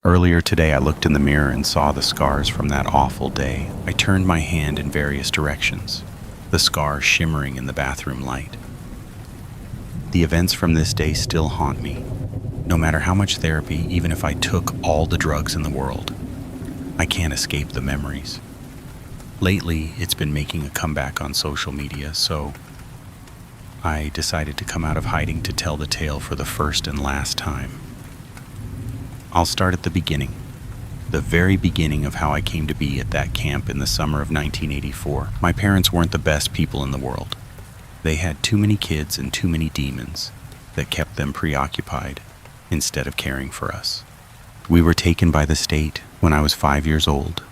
Earlier today, I looked in the mirror and saw the scars from that awful day. I turned my hand in various directions, the scars shimmering in the bathroom light. The events from this day still haunt me. No matter how much therapy, even if I took all the drugs in the world, I can't escape the memories. Lately, it's been making a comeback on social media, so I decided to come out of hiding to tell the tale for the first and last time. I'll start at the beginning, the very beginning of how I came to be at that camp in the summer of 1984. My parents weren't the best people in the world. They had too many kids and too many demons that kept them preoccupied instead of caring for us. We were taken by the state when I was 5 years old.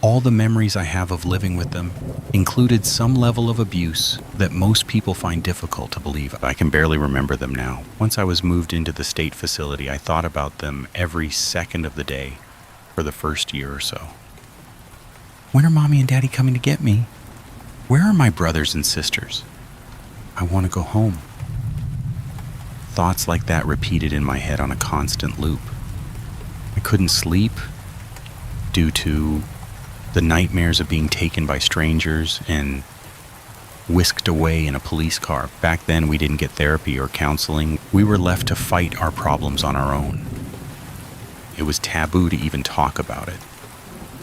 All the memories I have of living with them included some level of abuse that most people find difficult to believe. I can barely remember them now. Once I was moved into the state facility, I thought about them every second of the day for the first year or so. When are Mommy and Daddy coming to get me? Where are my brothers and sisters? I want to go home. Thoughts like that repeated in my head on a constant loop. I couldn't sleep due to the nightmares of being taken by strangers and whisked away in a police car. Back then, we didn't get therapy or counseling. We were left to fight our problems on our own. It was taboo to even talk about it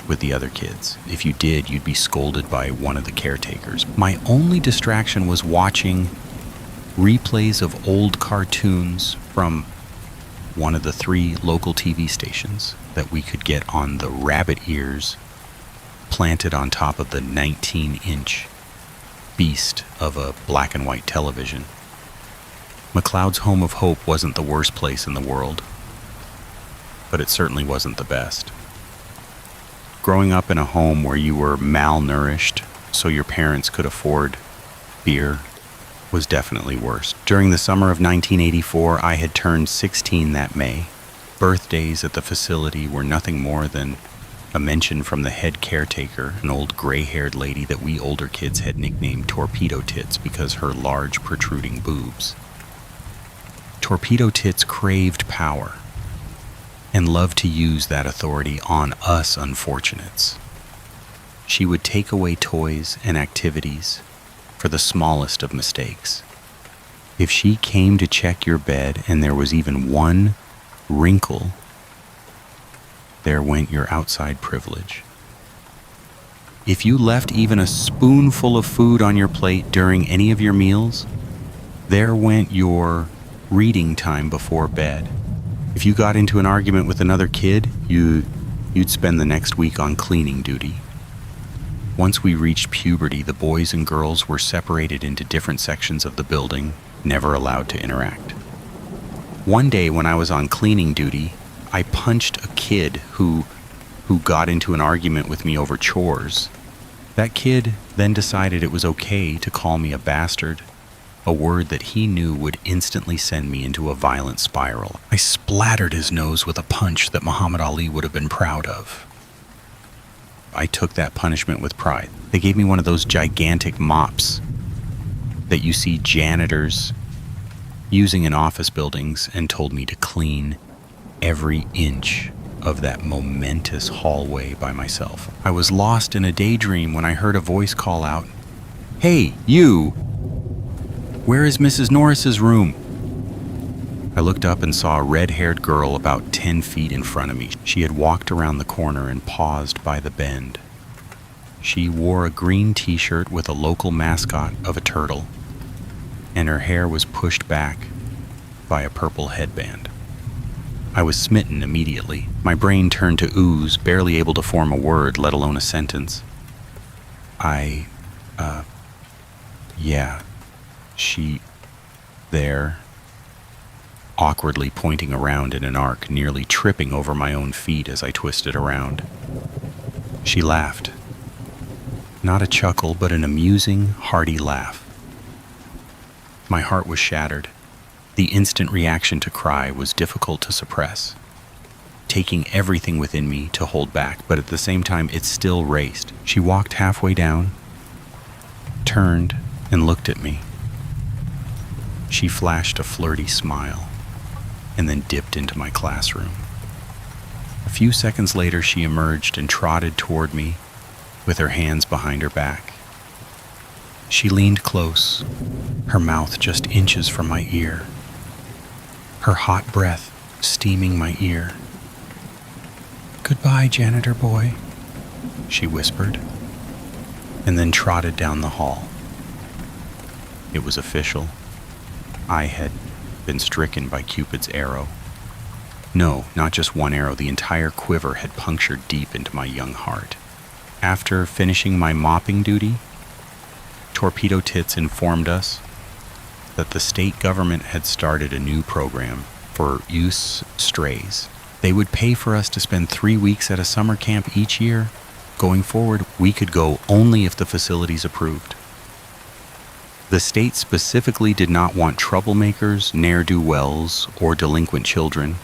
with the other kids. If you did, you'd be scolded by one of the caretakers. My only distraction was watching replays of old cartoons from one of the 3 local TV stations that we could get on the rabbit ears planted on top of the 19-inch beast of a black and white television. McLeod's Home of Hope wasn't the worst place in the world, but it certainly wasn't the best. Growing up in a home where you were malnourished so your parents could afford beer was definitely worse. During the summer of 1984, I had turned 16 that May. Birthdays at the facility were nothing more than a mention from the head caretaker, an old gray-haired lady that we older kids had nicknamed Torpedo Tits because her large protruding boobs. Torpedo Tits craved power and loved to use that authority on us unfortunates. She would take away toys and activities for the smallest of mistakes. If she came to check your bed and there was even one wrinkle, there went your outside privilege. If you left even a spoonful of food on your plate during any of your meals, there went your reading time before bed. If you got into an argument with another kid, you'd spend the next week on cleaning duty. Once we reached puberty, the boys and girls were separated into different sections of the building, never allowed to interact. One day when I was on cleaning duty, I punched a kid who got into an argument with me over chores. That kid then decided it was okay to call me a bastard, a word that he knew would instantly send me into a violent spiral. I splattered his nose with a punch that Muhammad Ali would have been proud of. I took that punishment with pride. They gave me one of those gigantic mops that you see janitors using in office buildings and told me to clean every inch of that momentous hallway by myself. I was lost in a daydream when I heard a voice call out, "Hey, you! Where is Mrs. Norris's room?" I looked up and saw a red-haired girl about 10 feet in front of me. She had walked around the corner and paused by the bend. She wore a green t-shirt with a local mascot of a turtle, and her hair was pushed back by a purple headband. I was smitten immediately. My brain turned to ooze, barely able to form a word, let alone a sentence. She, there, awkwardly pointing around in an arc, nearly tripping over my own feet as I twisted around. She laughed. Not a chuckle, but an amusing, hearty laugh. My heart was shattered. The instant reaction to cry was difficult to suppress, taking everything within me to hold back, but at the same time it still raced. She walked halfway down, turned, and looked at me. She flashed a flirty smile and then dipped into my classroom. few seconds later, she emerged and trotted toward me with her hands behind her back. She leaned close, her mouth just inches from my ear, her hot breath steaming my ear. "Goodbye, janitor boy," she whispered, and then trotted down the hall. It was official. I had been stricken by Cupid's arrow. No, not just one arrow, the entire quiver had punctured deep into my young heart. After finishing my mopping duty, Torpedo Tits informed us that the state government had started a new program for youth strays. They would pay for us to spend 3 weeks at a summer camp each year. Going forward, we could go only if the facilities approved. The state specifically did not want troublemakers, ne'er-do-wells, or delinquent children,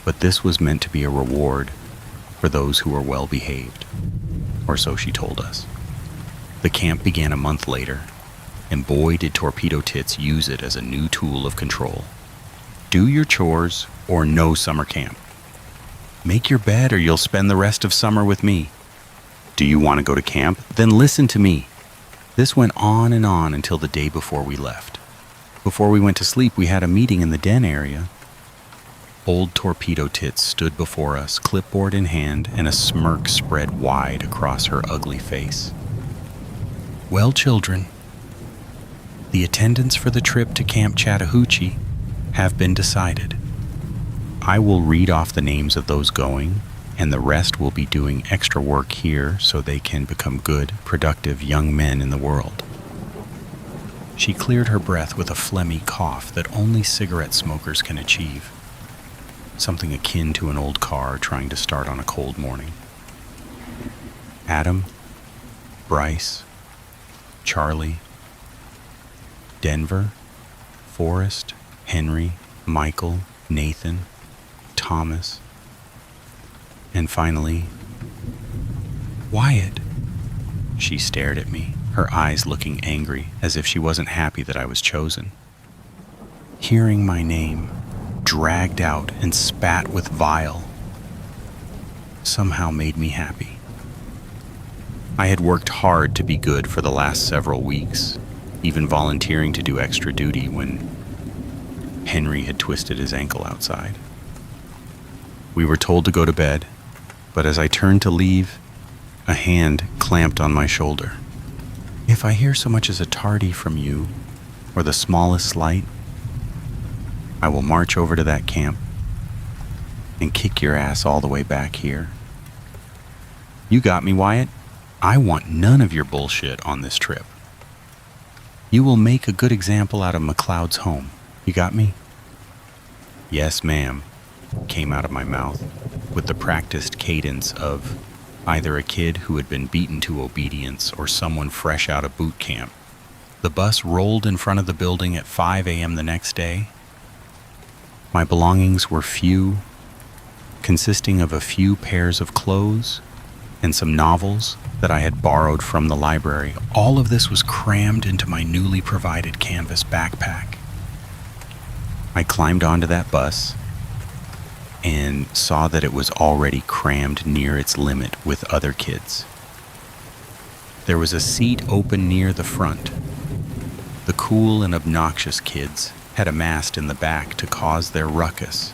but this was meant to be a reward for those who were well-behaved, or so she told us. The camp began a month later, and boy did Torpedo Tits use it as a new tool of control. Do your chores or no summer camp. Make your bed or you'll spend the rest of summer with me. Do you want to go to camp? Then listen to me. This went on and on until the day before we left. Before we went to sleep, we had a meeting in the den area. Old Torpedo Tits stood before us, clipboard in hand, and a smirk spread wide across her ugly face. "Well, children, the attendance for the trip to Camp Chattahoochee have been decided. I will read off the names of those going, and the rest will be doing extra work here so they can become good, productive young men in the world." She cleared her breath with a phlegmy cough that only cigarette smokers can achieve, something akin to an old car trying to start on a cold morning. Adam, Bryce, Charlie, Denver, Forrest, Henry, Michael, Nathan, Thomas, and finally, Wyatt. She stared at me, her eyes looking angry, as if she wasn't happy that I was chosen. Hearing my name, dragged out and spat with bile, somehow made me happy. I had worked hard to be good for the last several weeks, even volunteering to do extra duty when Henry had twisted his ankle outside. We were told to go to bed, but as I turned to leave, a hand clamped on my shoulder. "If I hear so much as a tardy from you, or the smallest slight, I will march over to that camp and kick your ass all the way back here. You got me, Wyatt? I want none of your bullshit on this trip. You will make a good example out of McLeod's home. You got me?" "Yes, ma'am," came out of my mouth with the practiced cadence of either a kid who had been beaten to obedience or someone fresh out of boot camp. The bus rolled in front of the building at 5 a.m. the next day. My belongings were few, consisting of a few pairs of clothes and some novels that I had borrowed from the library. All of this was crammed into my newly provided canvas backpack. I climbed onto that bus and saw that it was already crammed near its limit with other kids. There was a seat open near the front. The cool and obnoxious kids had amassed in the back to cause their ruckus,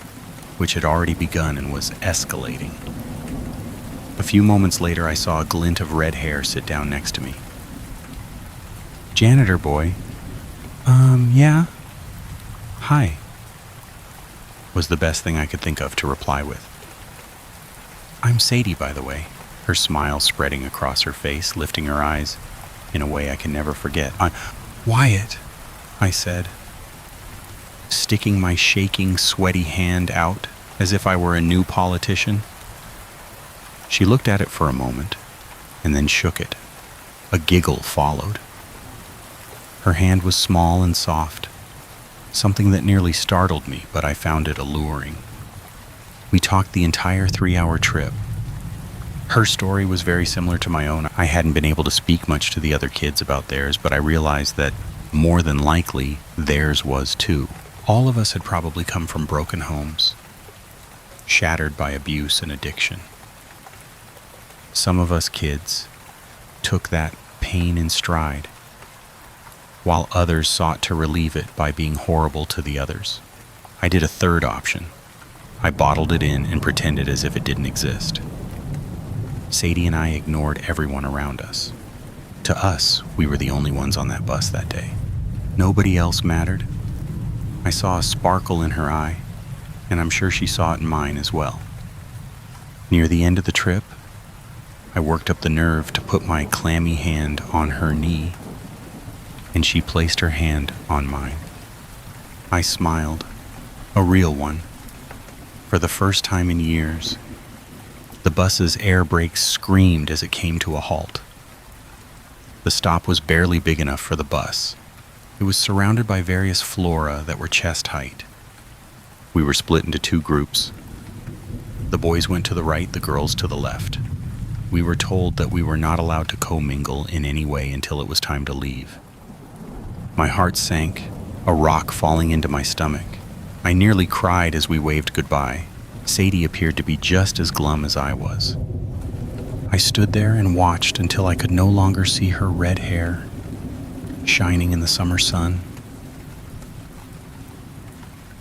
which had already begun and was escalating. A few moments later, I saw a glint of red hair sit down next to me. "Janitor boy." Yeah? Hi," was the best thing I could think of to reply with. "I'm Sadie, by the way," her smile spreading across her face, lifting her eyes in a way I can never forget. "Wyatt," I said, sticking my shaking, sweaty hand out as if I were a new politician. She looked at it for a moment and then shook it. A giggle followed. Her hand was small and soft, something that nearly startled me, but I found it alluring. We talked the entire 3-hour trip. Her story was very similar to my own. I hadn't been able to speak much to the other kids about theirs, but I realized that more than likely theirs was too. All of us had probably come from broken homes. shattered by abuse and addiction. Some of us kids took that pain in stride, while others sought to relieve it by being horrible to the others. I did a third option. I bottled it in and pretended as if it didn't exist. Sadie and I ignored everyone around us. To us, we were the only ones on that bus that day. Nobody else mattered. I saw a sparkle in her eye, and I'm sure she saw it in mine as well. Near the end of the trip, I worked up the nerve to put my clammy hand on her knee, and she placed her hand on mine. I smiled, a real one. For the first time in years, the bus's air brakes screamed as it came to a halt. The stop was barely big enough for the bus. It was surrounded by various flora that were chest height. We were split into two groups. The boys went to the right, the girls to the left. We were told that we were not allowed to commingle in any way until it was time to leave. My heart sank, a rock falling into my stomach. I nearly cried as we waved goodbye. Sadie appeared to be just as glum as I was. I stood there and watched until I could no longer see her red hair shining in the summer sun.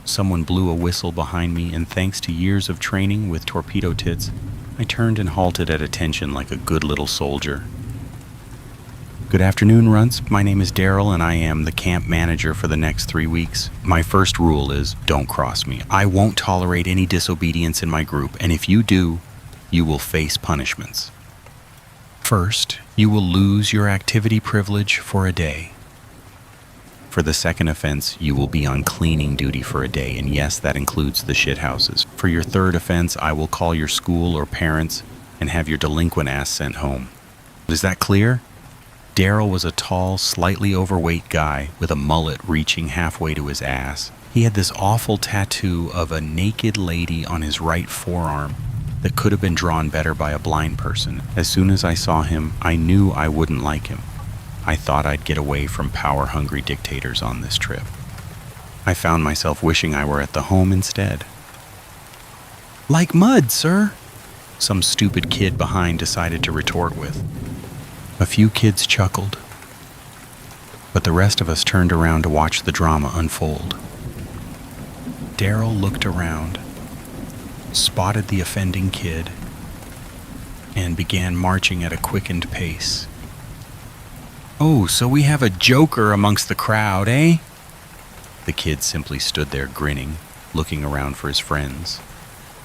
Someone blew a whistle behind me, and thanks to years of training with torpedo tits, I turned and halted at attention like a good little soldier. Good afternoon, Runts. My name is Daryl, and I am the camp manager for the next 3 weeks. My first rule is don't cross me. I won't tolerate any disobedience in my group, and if you do, you will face punishments. First, you will lose your activity privilege for a day. For the second offense, you will be on cleaning duty for a day, and yes, that includes the shithouses. For your third offense, I will call your school or parents and have your delinquent ass sent home. Is that clear? Daryl was a tall, slightly overweight guy with a mullet reaching halfway to his ass. He had this awful tattoo of a naked lady on his right forearm that could have been drawn better by a blind person. As soon as I saw him, I knew I wouldn't like him. I thought I'd get away from power-hungry dictators on this trip. I found myself wishing I were at the home instead. Like mud, sir, some stupid kid behind decided to retort with. A few kids chuckled, but the rest of us turned around to watch the drama unfold. Daryl looked around, spotted the offending kid, and began marching at a quickened pace. Oh, so we have a joker amongst the crowd, eh? The kid simply stood there grinning, looking around for his friends.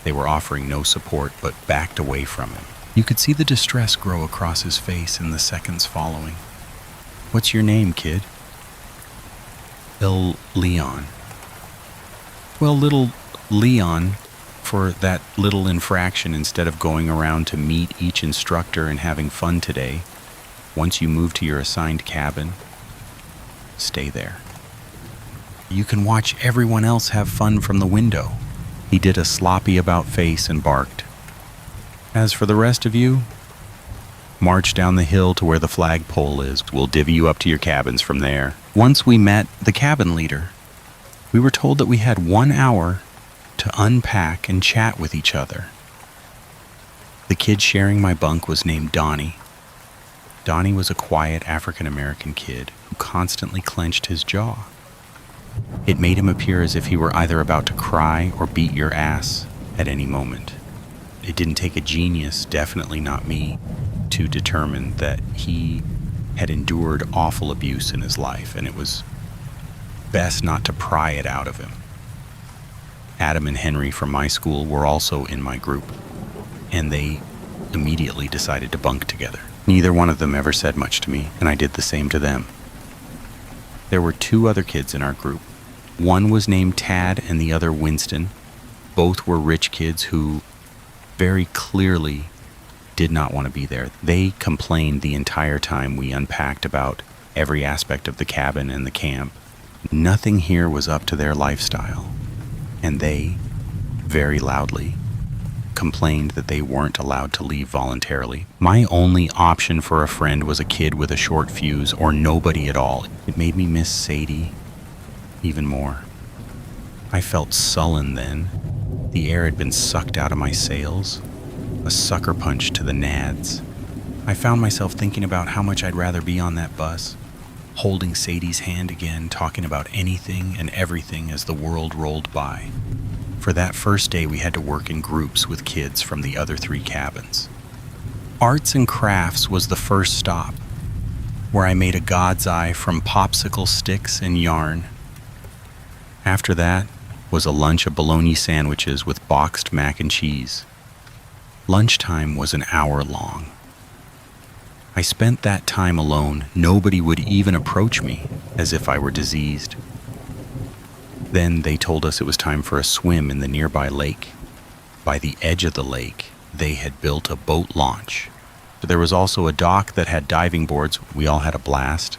They were offering no support, but backed away from him. You could see the distress grow across his face in the seconds following. What's your name, kid? Leon. Well, little Leon, for that little infraction, instead of going around to meet each instructor and having fun today, once you move to your assigned cabin, stay there. You can watch everyone else have fun from the window. He did a sloppy about face and barked. As for the rest of you, march down the hill to where the flagpole is. We'll divvy you up to your cabins from there. Once we met the cabin leader, we were told that we had 1 hour to unpack and chat with each other. The kid sharing my bunk was named Donnie. Donnie was a quiet African-American kid who constantly clenched his jaw. It made him appear as if he were either about to cry or beat your ass at any moment. It didn't take a genius, definitely not me, to determine that he had endured awful abuse in his life, and it was best not to pry it out of him. Adam and Henry from my school were also in my group, and they immediately decided to bunk together. Neither one of them ever said much to me, and I did the same to them. There were 2 other kids in our group. One was named Tad and the other Winston. Both were rich kids who very clearly did not want to be there. They complained the entire time we unpacked about every aspect of the cabin and the camp. Nothing here was up to their lifestyle, and they, very loudly, complained that they weren't allowed to leave voluntarily. My only option for a friend was a kid with a short fuse or nobody at all. It made me miss Sadie even more. I felt sullen then, The air had been sucked out of my sails, a sucker punch to the nads. I found myself thinking about how much I'd rather be on that bus, holding Sadie's hand again, talking about anything and everything as the world rolled by. For that first day, we had to work in groups with kids from the other 3 cabins. Arts and crafts was the first stop, where I made a god's eye from popsicle sticks and yarn. After that was a lunch of bologna sandwiches with boxed mac and cheese. Lunchtime was an hour long. I spent that time alone. Nobody would even approach me, as if I were diseased. Then they told us it was time for a swim in the nearby lake. By the edge of the lake, they had built a boat launch. There was also a dock that had diving boards. We all had a blast.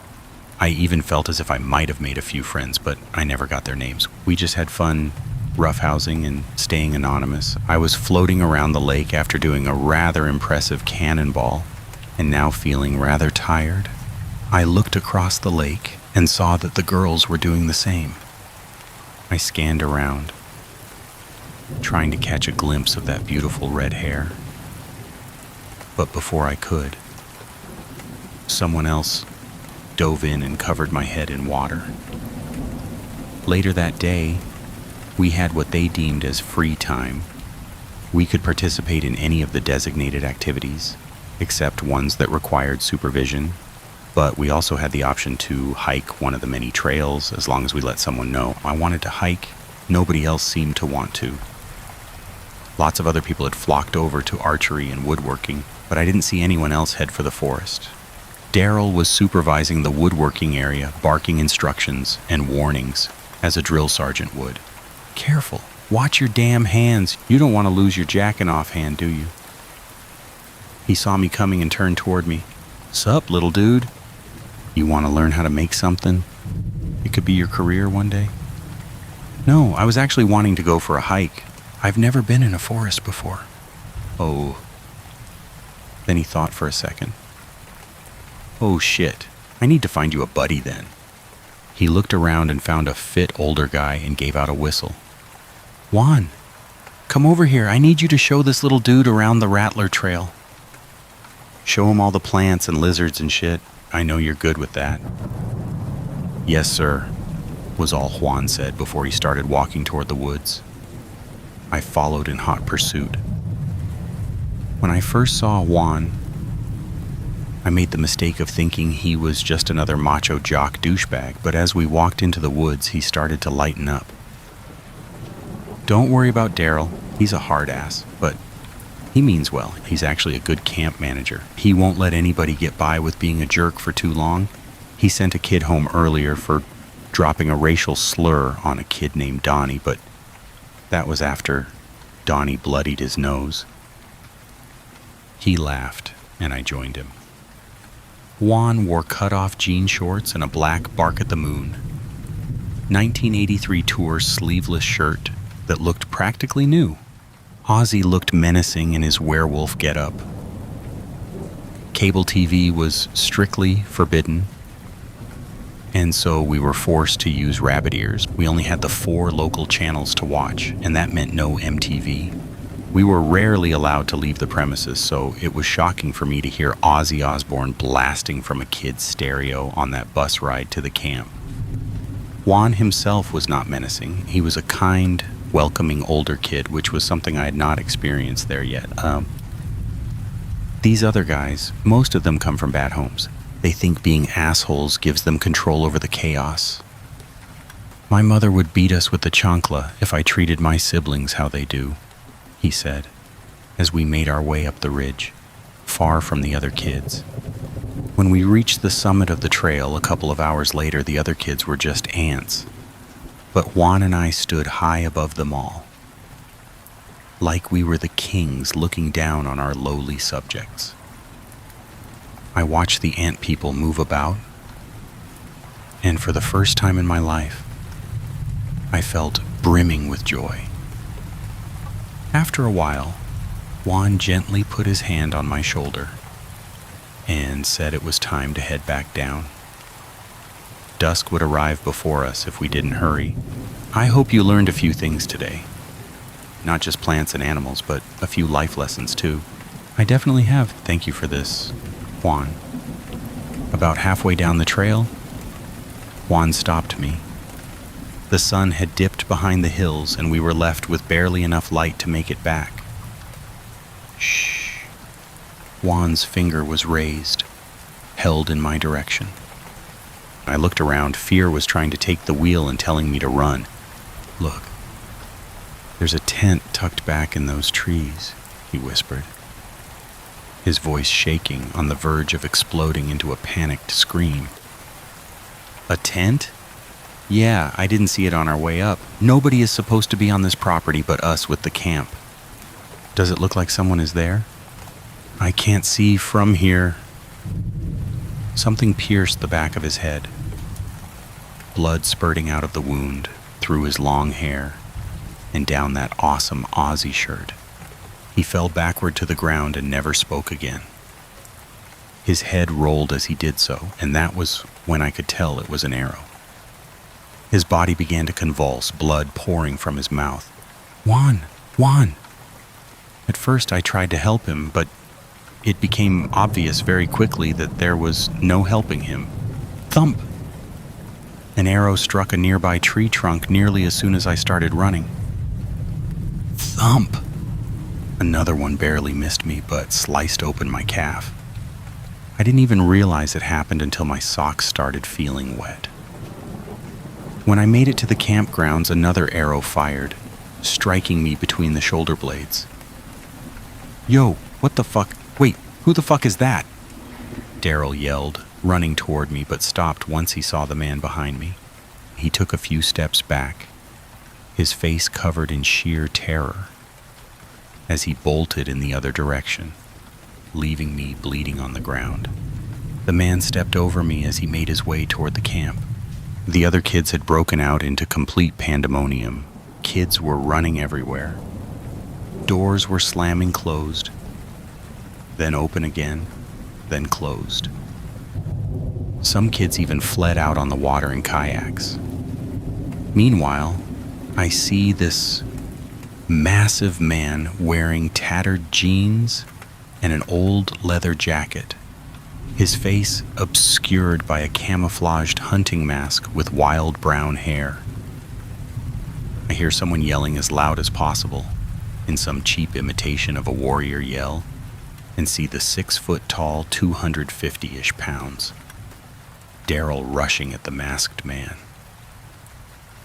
I even felt as if I might have made a few friends, but I never got their names. We just had fun roughhousing and staying anonymous. I was floating around the lake after doing a rather impressive cannonball, and now feeling rather tired. I looked across the lake and saw that the girls were doing the same. I scanned around, trying to catch a glimpse of that beautiful red hair. But before I could, someone else dove in and covered my head in water. Later that day, we had what they deemed as free time. We could participate in any of the designated activities, except ones that required supervision, but we also had the option to hike one of the many trails as long as we let someone know. I wanted to hike. Nobody else seemed to want to. Lots of other people had flocked over to archery and woodworking, but I didn't see anyone else head for the forest. Daryl was supervising the woodworking area, barking instructions and warnings, as a drill sergeant would. Careful, watch your damn hands. You don't want to lose your jackin' off hand, do you? He saw me coming and turned toward me. Sup, little dude? You want to learn how to make something? It could be your career one day? No, I was actually wanting to go for a hike. I've never been in a forest before. Oh. Then he thought for a second. Oh shit, I need to find you a buddy then. He looked around and found a fit older guy and gave out a whistle. Juan, come over here. I need you to show this little dude around the Rattler Trail. Show him all the plants and lizards and shit. I know you're good with that. Yes, sir, was all Juan said before he started walking toward the woods. I followed in hot pursuit. When I first saw Juan, I made the mistake of thinking he was just another macho jock douchebag, but as we walked into the woods, he started to lighten up. Don't worry about Daryl. He's a hard ass, but he means well. He's actually a good camp manager. He won't let anybody get by with being a jerk for too long. He sent a kid home earlier for dropping a racial slur on a kid named Donnie, but that was after Donnie bloodied his nose. He laughed, and I joined him. Juan wore cut-off jean shorts and a black Bark at the Moon 1983 Tour sleeveless shirt that looked practically new. Ozzy looked menacing in his werewolf getup. Cable TV was strictly forbidden, and so we were forced to use rabbit ears. We only had the 4 local channels to watch, and that meant no MTV. We were rarely allowed to leave the premises, so it was shocking for me to hear Ozzy Osbourne blasting from a kid's stereo on that bus ride to the camp. Juan himself was not menacing. He was a kind, welcoming older kid, which was something I had not experienced there yet. These other guys, most of them come from bad homes. They think being assholes gives them control over the chaos. My mother would beat us with the chancla if I treated my siblings how they do, he said, as we made our way up the ridge, far from the other kids. When we reached the summit of the trail a couple of hours later, the other kids were just ants. But Juan and I stood high above them all, like we were the kings looking down on our lowly subjects. I watched the ant people move about, and for the first time in my life, I felt brimming with joy. After a while, Juan gently put his hand on my shoulder and said it was time to head back down. Dusk would arrive before us if we didn't hurry. I hope you learned a few things today. not just plants and animals, but a few life lessons too. I definitely have. Thank you for this, Juan. About halfway down the trail, Juan stopped me. The sun had dipped behind the hills, and we were left with barely enough light to make it back. Shh. Juan's finger was raised, held in my direction. I looked around. Fear was trying to take the wheel and telling me to run. Look, there's a tent tucked back in those trees, he whispered, his voice shaking on the verge of exploding into a panicked scream. A tent? Yeah, I didn't see it on our way up. Nobody is supposed to be on this property but us with the camp. Does it look like someone is there? I can't see from here. Something pierced the back of his head, blood spurting out of the wound, through his long hair, and down that awesome Aussie shirt. He fell backward to the ground and never spoke again. His head rolled as he did so, and that was when I could tell it was an arrow. His body began to convulse, blood pouring from his mouth. Juan! Juan! At first I tried to help him, but it became obvious very quickly that there was no helping him. Thump! An arrow struck a nearby tree trunk nearly as soon as I started running. Thump! Another one barely missed me, but sliced open my calf. I didn't even realize it happened until my socks started feeling wet. When I made it to the campgrounds, another arrow fired, striking me between the shoulder blades. Yo, what the fuck? Wait, who the fuck is that? Daryl yelled, running toward me, but stopped once he saw the man behind me. He took a few steps back, his face covered in sheer terror, as he bolted in the other direction, leaving me bleeding on the ground. The man stepped over me as he made his way toward the camp. The other kids had broken out into complete pandemonium. Kids were running everywhere. Doors were slamming closed, then open again, then closed. Some kids even fled out on the water in kayaks. Meanwhile, I see this massive man wearing tattered jeans and an old leather jacket, his face obscured by a camouflaged hunting mask with wild brown hair. I hear someone yelling as loud as possible, in some cheap imitation of a warrior yell, and see the 6-foot-tall, 250-ish pounds, Daryl rushing at the masked man.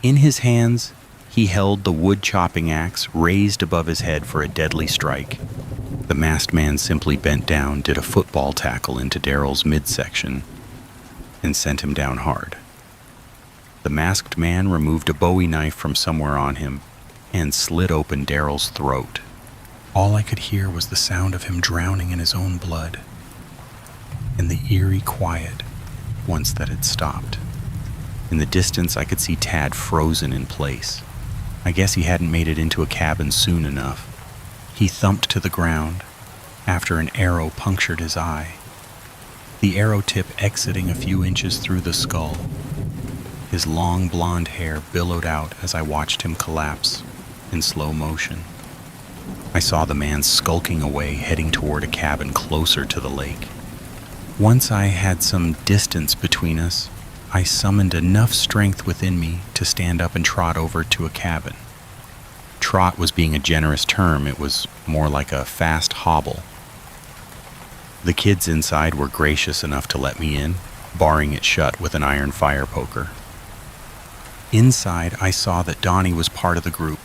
In his hands, he held the wood-chopping axe raised above his head for a deadly strike. The masked man simply bent down, did a football tackle into Daryl's midsection, and sent him down hard. The masked man removed a Bowie knife from somewhere on him and slit open Daryl's throat. All I could hear was the sound of him drowning in his own blood, and the eerie quiet once that had stopped. In the distance, I could see Tad frozen in place. I guess he hadn't made it into a cabin soon enough. He thumped to the ground after an arrow punctured his eye, the arrow tip exiting a few inches through the skull. His long blonde hair billowed out as I watched him collapse in slow motion. I saw the man skulking away, heading toward a cabin closer to the lake. Once I had some distance between us, I summoned enough strength within me to stand up and trot over to a cabin. Trot was being a generous term. It was more like a fast hobble. The kids inside were gracious enough to let me in, barring it shut with an iron fire poker. Inside, I saw that Donnie was part of the group.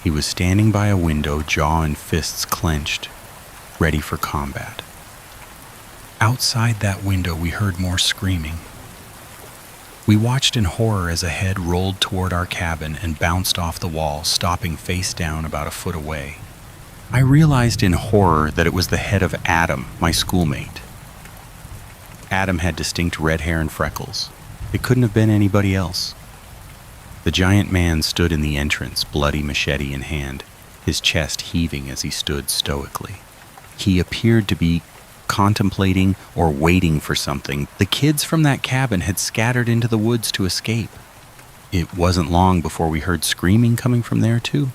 He was standing by a window, jaw and fists clenched, ready for combat. Outside that window, we heard more screaming. We watched in horror as a head rolled toward our cabin and bounced off the wall, stopping face down about a foot away. I realized in horror that it was the head of Adam, my schoolmate. Adam had distinct red hair and freckles. It couldn't have been anybody else. The giant man stood in the entrance, bloody machete in hand, his chest heaving as he stood stoically. He appeared to be contemplating or waiting for something. The kids from that cabin had scattered into the woods to escape. It wasn't long before we heard screaming coming from there too.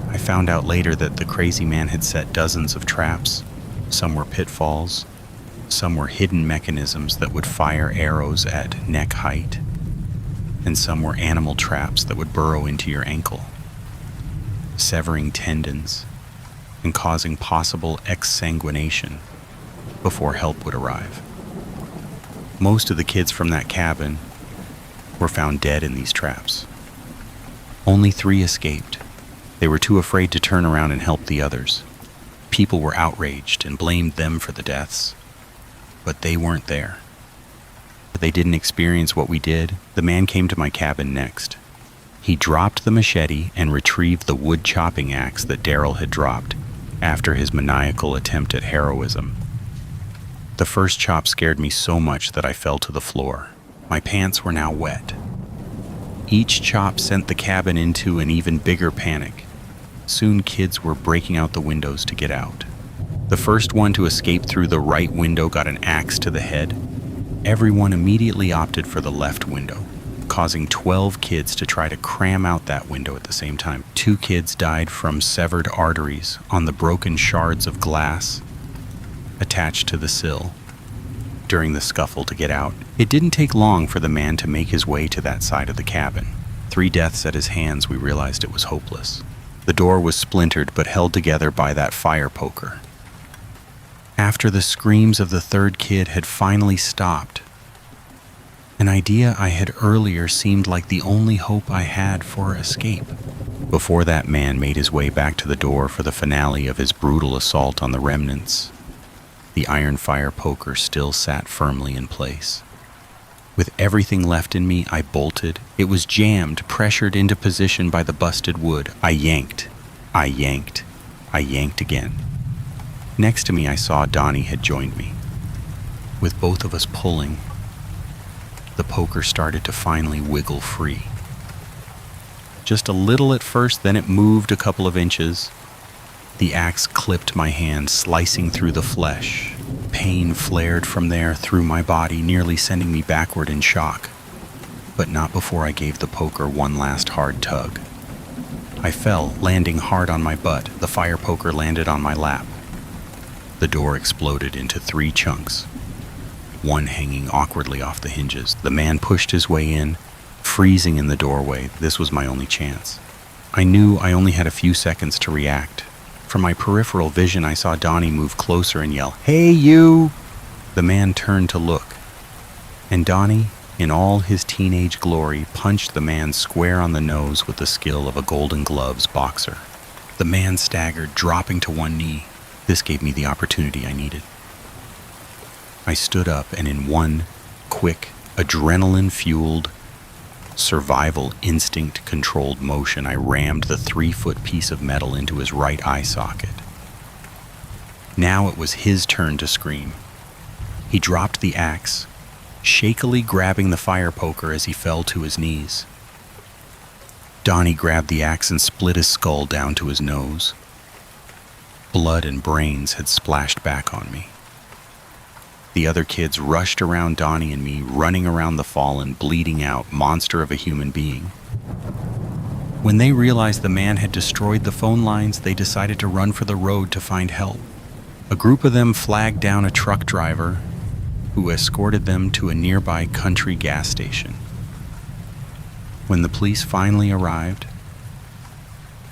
I found out later that the crazy man had set dozens of traps. Some were pitfalls, some were hidden mechanisms that would fire arrows at neck height, and some were animal traps that would burrow into your ankle, severing tendons and causing possible exsanguination before help would arrive. Most of the kids from that cabin were found dead in these traps. Only 3 escaped. They were too afraid to turn around and help the others. People were outraged and blamed them for the deaths, but they weren't there. They didn't experience what we did. The man came to my cabin next. He dropped the machete and retrieved the wood chopping axe that Daryl had dropped after his maniacal attempt at heroism. The first chop scared me so much that I fell to the floor. My pants were now wet. Each chop sent the cabin into an even bigger panic. Soon kids were breaking out the windows to get out. The first one to escape through the right window got an axe to the head. Everyone immediately opted for the left window, causing 12 kids to try to cram out that window at the same time. 2 kids died from severed arteries on the broken shards of glass attached to the sill during the scuffle to get out. It didn't take long for the man to make his way to that side of the cabin. 3 deaths at his hands, we realized it was hopeless. The door was splintered but held together by that fire poker. After the screams of the 3rd kid had finally stopped, an idea I had earlier seemed like the only hope I had for escape. Before that man made his way back to the door for the finale of his brutal assault on the remnants, the iron fire poker still sat firmly in place. With everything left in me, I bolted. It was jammed, pressured into position by the busted wood. I yanked again. Next to me, I saw Donnie had joined me. With both of us pulling, the poker started to finally wiggle free. Just a little at first, then it moved a couple of inches. The axe clipped my hand, slicing through the flesh. Pain flared from there through my body, nearly sending me backward in shock. But not before I gave the poker one last hard tug. I fell, landing hard on my butt. The fire poker landed on my lap. The door exploded into 3 chunks, one hanging awkwardly off the hinges. The man pushed his way in, freezing in the doorway. This was my only chance. I knew I only had a few seconds to react. From my peripheral vision, I saw Donnie move closer and yell, "Hey, you!" The man turned to look, and Donnie, in all his teenage glory, punched the man square on the nose with the skill of a Golden Gloves boxer. The man staggered, dropping to one knee. This gave me the opportunity I needed. I stood up, and in one quick, adrenaline-fueled, survival instinct-controlled motion, I rammed the 3-foot piece of metal into his right eye socket. Now it was his turn to scream. He dropped the axe, shakily grabbing the fire poker as he fell to his knees. Donnie grabbed the axe and split his skull down to his nose. Blood and brains had splashed back on me. The other kids rushed around Donnie and me, running around the fallen, bleeding out monster of a human being. When they realized the man had destroyed the phone lines, they decided to run for the road to find help. A group of them flagged down a truck driver who escorted them to a nearby country gas station. When the police finally arrived,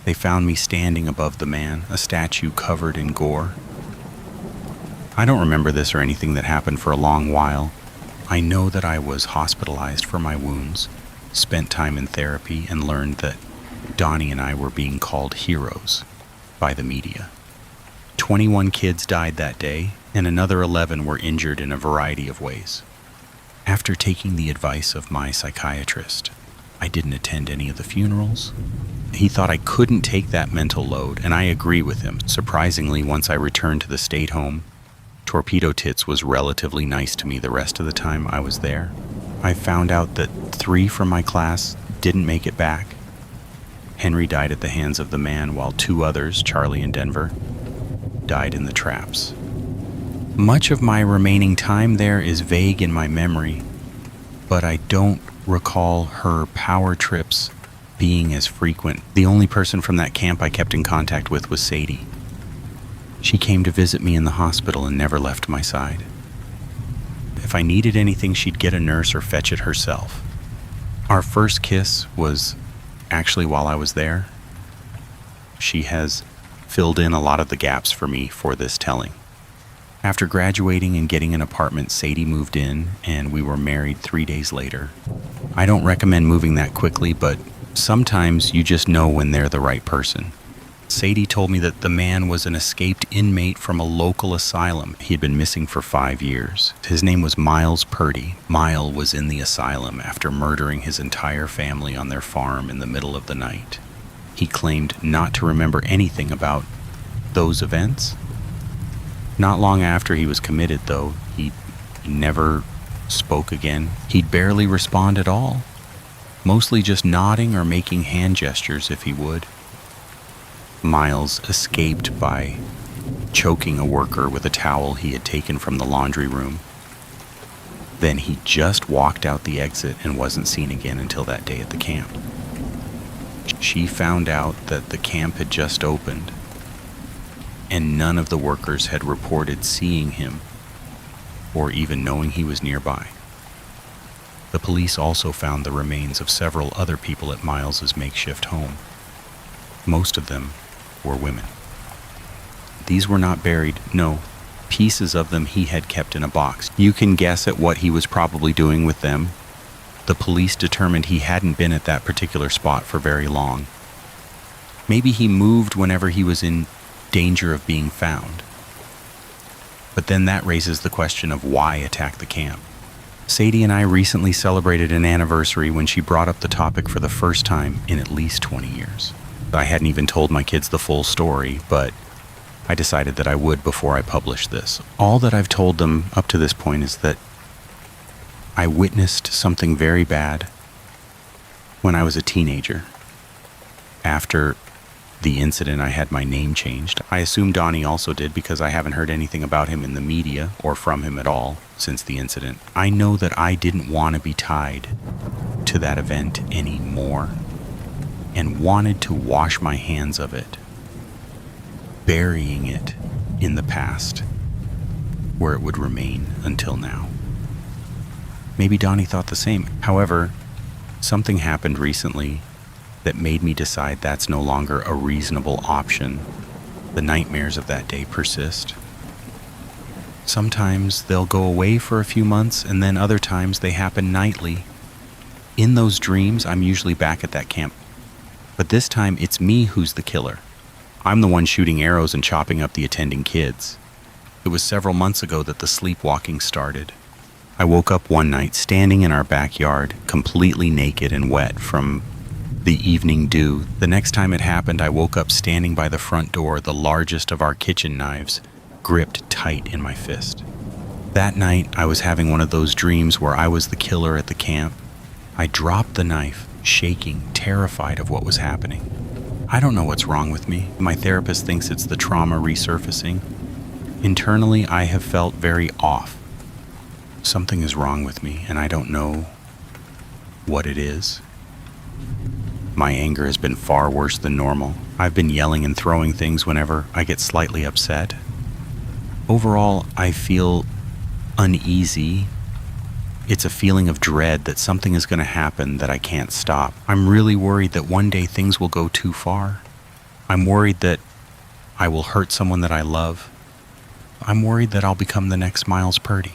they found me standing above the man, a statue covered in gore. I don't remember this or anything that happened for a long while. I know that I was hospitalized for my wounds, spent time in therapy, and learned that Donnie and I were being called heroes by the media. 21 kids died that day, and another 11 were injured in a variety of ways. After taking the advice of my psychiatrist, I didn't attend any of the funerals. He thought I couldn't take that mental load, and I agree with him. Surprisingly, once I returned to the state home, Torpedo Tits was relatively nice to me the rest of the time I was there. I found out that 3 from my class didn't make it back. Henry died at the hands of the man, while 2 others, Charlie and Denver, died in the traps. Much of my remaining time there is vague in my memory, but I don't recall her power trips being as frequent. The only person from that camp I kept in contact with was Sadie. She came to visit me in the hospital and never left my side. If I needed anything, she'd get a nurse or fetch it herself. Our first kiss was actually while I was there. She has filled in a lot of the gaps for me for this telling. After graduating and getting an apartment, Sadie moved in, and we were married 3 days later. I don't recommend moving that quickly, but sometimes you just know when they're the right person. Sadie told me that the man was an escaped inmate from a local asylum. He had been missing for 5 years. His name was Miles Purdy. Mile was in the asylum after murdering his entire family on their farm in the middle of the night. He claimed not to remember anything about those events. Not long after he was committed, though, he never spoke again. He'd barely respond at all, mostly just nodding or making hand gestures if he would. Miles escaped by choking a worker with a towel he had taken from the laundry room. Then he just walked out the exit and wasn't seen again until that day at the camp. She found out that the camp had just opened, and none of the workers had reported seeing him or even knowing he was nearby. The police also found the remains of several other people at Miles's makeshift home. Most of them were women. These were not buried, no. Pieces of them he had kept in a box. You can guess at what he was probably doing with them. The police determined he hadn't been at that particular spot for very long. Maybe he moved whenever he was in danger of being found. But then that raises the question of why attack the camp. Sadie and I recently celebrated an anniversary when she brought up the topic for the first time in at least 20 years. I hadn't even told my kids the full story, but I decided that I would before I published this. All that I've told them up to this point is that I witnessed something very bad when I was a teenager. After the incident, I had my name changed. I assume Donnie also did because I haven't heard anything about him in the media or from him at all since the incident. I know that I didn't want to be tied to that event anymore and wanted to wash my hands of it, burying it in the past where it would remain until now. Maybe Donnie thought the same. However, something happened recently that made me decide that's no longer a reasonable option. The nightmares of that day persist. Sometimes they'll go away for a few months, and then other times they happen nightly. In those dreams, I'm usually back at that camp. But this time, it's me who's the killer. I'm the one shooting arrows and chopping up the attending kids. It was several months ago that the sleepwalking started. I woke up one night standing in our backyard, completely naked and wet from the evening dew. The next time it happened, I woke up standing by the front door, the largest of our kitchen knives, gripped tight in my fist. That night, I was having one of those dreams where I was the killer at the camp. I dropped the knife, shaking, terrified of what was happening. I don't know what's wrong with me. My therapist thinks it's the trauma resurfacing. Internally, I have felt very off. Something is wrong with me, and I don't know what it is. My anger has been far worse than normal. I've been yelling and throwing things whenever I get slightly upset. Overall, I feel uneasy. It's a feeling of dread that something is going to happen that I can't stop. I'm really worried that one day things will go too far. I'm worried that I will hurt someone that I love. I'm worried that I'll become the next Miles Purdy.